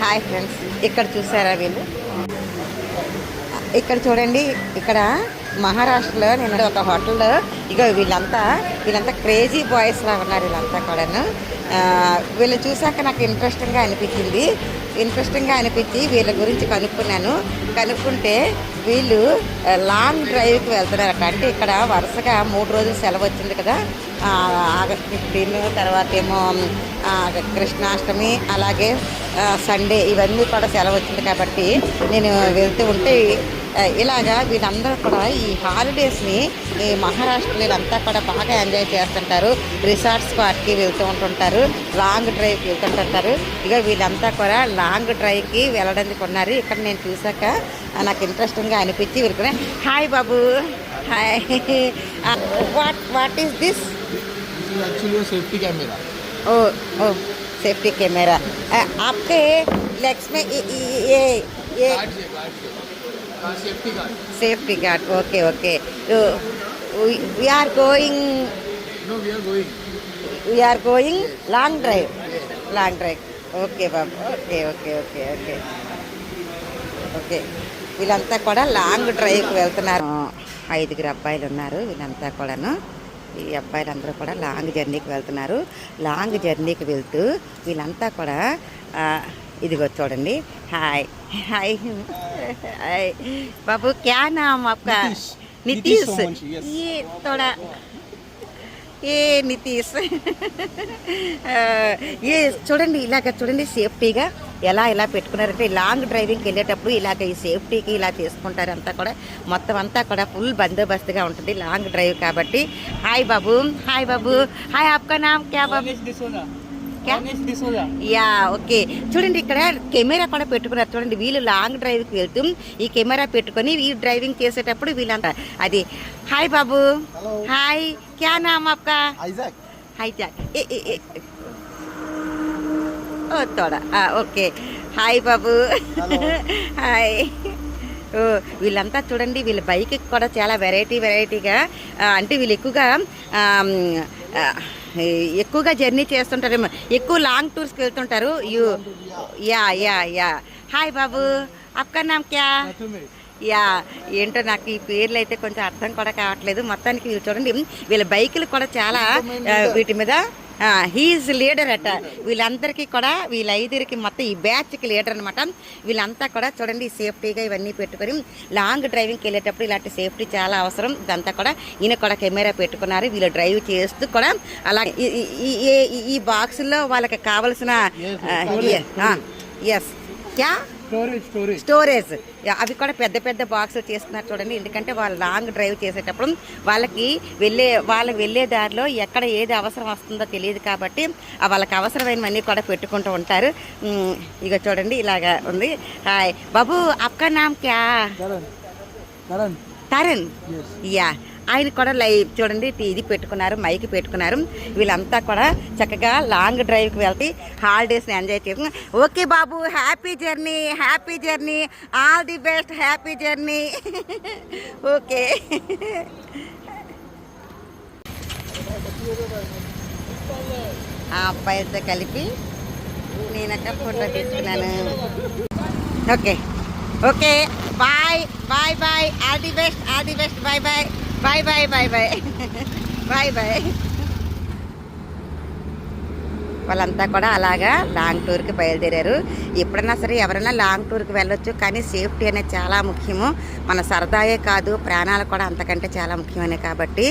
Hi friends, ఇక్కడ చూసారా వీళ్ళు? ఇక్కడ చూడండి, ఇక్కడ మహారాష్ట్రలో నేను ఒక హోటల్లో ఇక వీళ్ళంతా క్రేజీ బాయ్స్ లా ఉన్నారు. వీళ్ళంతా కూడాను వీళ్ళు చూసాక నాకు ఇంట్రెస్టింగ్గా అనిపించి వీళ్ళ గురించి కనుక్కుంటే వీళ్ళు లాంగ్ డ్రైవ్కి వెళ్తున్నారట. అంటే ఇక్కడ వరుసగా 3 రోజులు సెలవు వచ్చింది కదా, ఆగస్ట్ 15, తర్వాత ఏమో కృష్ణాష్టమి, అలాగే సండే, ఇవన్నీ కూడా సెలవు వచ్చింది కాబట్టి నేను వెళ్తూ ఉంటే ఇలాగా వీళ్ళందరూ కూడా ఈ హాలిడేస్ని ఈ మహారాష్ట్రలో వీళ్ళంతా కూడా బాగా ఎంజాయ్ చేస్తుంటారు. రిసార్ట్స్ వాటికి వెళ్తూ ఉంటుంటారు, లాంగ్ డ్రైవ్కి వెళ్తుంటుంటారు. ఇక వీళ్ళంతా కూడా లాంగ్ డ్రైవ్కి వెళ్ళడానికి ఉన్నారు. ఇక్కడ నేను చూసాక నాకు ఇంట్రెస్టింగ్గా అనిపించి వీళ్ళకి హాయ్ బాబు, hi. What is this? Safety camera. Oh safety camera. आपके लेग्स में ये safety guard. Okay okay. We are going long drive. Okay बाबू, okay okay okay okay okay. వీళ్ళంతా కూడా లాంగ్ డ్రైవ్కి వెళ్తున్నారు. 5 అబ్బాయిలు ఉన్నారు. వీళ్ళంతా కూడాను, ఈ అబ్బాయిలందరూ కూడా లాంగ్ జర్నీకి వెళ్తున్నారు. లాంగ్ జర్నీకి వెళ్తూ వీళ్ళంతా కూడా ఇదిగో చూడండి. హాయ్ హాయ్ హాయ్ బాబు, క్యా నామ్ ఆప్కా? నితీష్. ये थोड़ा ఏ నితీష్ ఏ చూడండి, ఇలాగ చూడండి సేఫ్టీగా ఎలా పెట్టుకున్నారంటే లాంగ్ డ్రైవింగ్కి వెళ్ళేటప్పుడు ఇలాగ ఈ సేఫ్టీకి ఇలా చేసుకుంటారు. అంతా కూడా మొత్తం అంతా కూడా ఫుల్ బందోబస్తుగా ఉంటుంది లాంగ్ డ్రైవ్ కాబట్టి. హాయ్ బాబు, హాయ్ బాబు, హాయ్ ఆప్కా నామ్ క్యా బాబు? Yeah okay. చూడండి ఇక్కడ కెమెరా కూడా పెట్టుకున్నారు. చూడండి వీళ్ళు లాంగ్ డ్రైవ్కి వెళ్తూ ఈ కెమెరా పెట్టుకొని ఈ డ్రైవింగ్ చేసేటప్పుడు వీళ్ళంతా అది. హాయ్ బాబు, హాయ్, క్యా నామ్ ఆప్కా? ఐజాక్. ఓ తోడా, ఓకే. హాయ్ బాబు, హాయ్. వీళ్ళంతా చూడండి, వీళ్ళ బైక్కి కూడా చాలా వెరైటీగా, అంటే వీళ్ళు ఎక్కువగా జర్నీ చేస్తుంటారు, ఎక్కువ లాంగ్ టూర్స్కి వెళ్తుంటారు. యా. హాయ్ బాబు, ఆప్కా నామ్ క్యా? యా ఏంటో నాకు ఈ పేర్లు అయితే కొంచెం అర్థం కూడా కావట్లేదు. మొత్తానికి వీళ్ళు చూడండి, వీళ్ళ బైకులు కూడా చాలా వీటి మీద హీఈస్ లీడర్ అట. వీళ్ళందరికీ కూడా వీళ్ళ 5కి మొత్తం ఈ బ్యాచ్కి లీడర్ అనమాట. వీళ్ళంతా కూడా చూడండి సేఫ్టీగా ఇవన్నీ పెట్టుకొని లాంగ్ డ్రైవింగ్కి వెళ్ళేటప్పుడు ఇలాంటి సేఫ్టీ చాలా అవసరం. ఇదంతా కూడా ఈయన కూడా కెమెరా పెట్టుకున్నారు. వీళ్ళు డ్రైవ్ చేస్తూ కూడా అలా ఈ బాక్సుల్లో వాళ్ళకి కావలసిన ఎస్ క్యా స్టోరేజ్ అవి కూడా పెద్ద బాక్సులు చేస్తున్నారు చూడండి. ఎందుకంటే వాళ్ళు లాంగ్ డ్రైవ్ చేసేటప్పుడు వాళ్ళకి వెళ్ళే దారిలో ఎక్కడ ఏది అవసరం వస్తుందో తెలియదు కాబట్టి వాళ్ళకి అవసరమైనవన్నీ కూడా పెట్టుకుంటూ ఉంటారు. ఇక చూడండి ఇలాగా ఉంది. హాయ్ బాబు, ఆప్కా నామ్ క్యా? తరుణ్. యా ఆయన కూడా లైవ్ చూడండి ఇది పెట్టుకున్నారు, మైక్ పెట్టుకున్నారు. వీళ్ళంతా కూడా చక్కగా లాంగ్ డ్రైవ్కి వెళ్తే హాలిడేస్ని ఎంజాయ్ చేస్తున్నారు. ఓకే బాబు, happy journey, all the best, happy journey. Okay. ఆ అబ్బాయితో కలిపి నేనక్క ఫోటో తీసుకున్నాను. Okay bye, all the best, bye. వాళ్ళంతా కూడా అలాగా లాంగ్ టూర్కి బయలుదేరారు. ఎప్పుడైనా సరే ఎవరైనా లాంగ్ టూర్కి వెళ్ళొచ్చు, కానీ సేఫ్టీ అనేది చాలా ముఖ్యము. మన సరదాయే కాదు, ప్రాణాలు కూడా అంతకంటే చాలా ముఖ్యమైనవి కాబట్టి